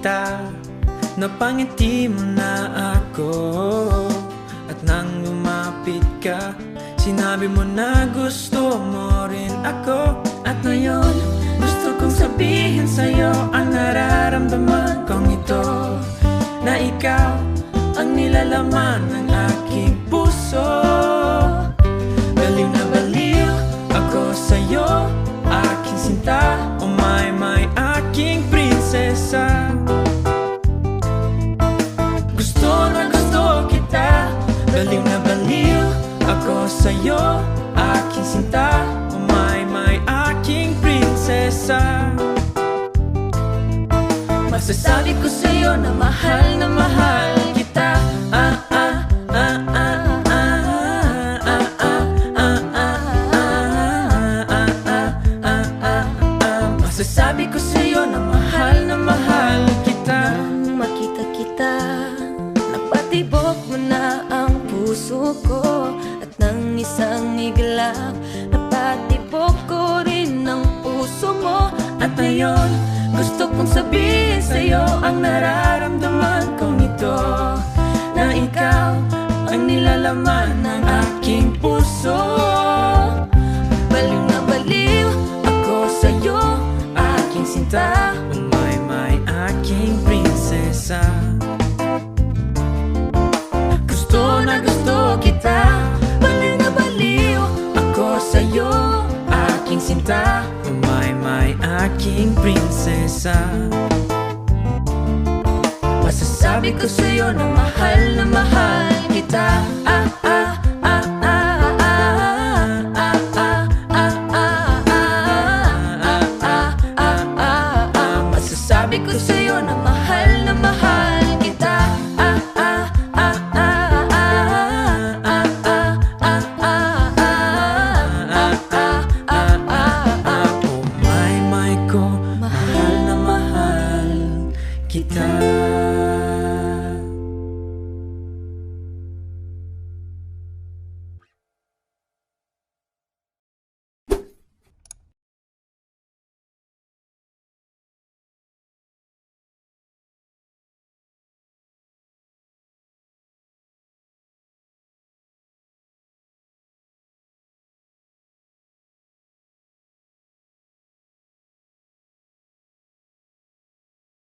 kita, napangiti mo na ako. At nang lumapit ka, sinabi mo na gusto mo rin ako. At ngayon, gusto kong sabihin sa'yo ang nararamdaman kong ito, na ikaw ang nilalaman ng aking puso. Baliw na baliw ako sa'yo, aking sinta. Oh my, aking prinsesa. Gusto na gusto kita, baliw na baliw ako sa'yo, aking sinta. Oh my, aking prinsesa. Masasabi ko sa'yo na mahal kita. Masasabi ko sa'yo na mahal kita. Nang makita kita, napatibok mo na ang puso ko. At nang isang iglap, napatibok ko rin ang puso mo. At ngayon, gusto kong sabihin sa'yo ang nararamdaman kong ito, na ikaw ang nilalaman ng aking puso. Baliw na baliw ako sa'yo, aking sinta. Oh my, aking prinsesa. Gusto na gusto kita, Baliw na baliw ako sa'yo, aking sinta. Oh my, aking prinsesa. Masasabi ko sa'yo na mahal kita.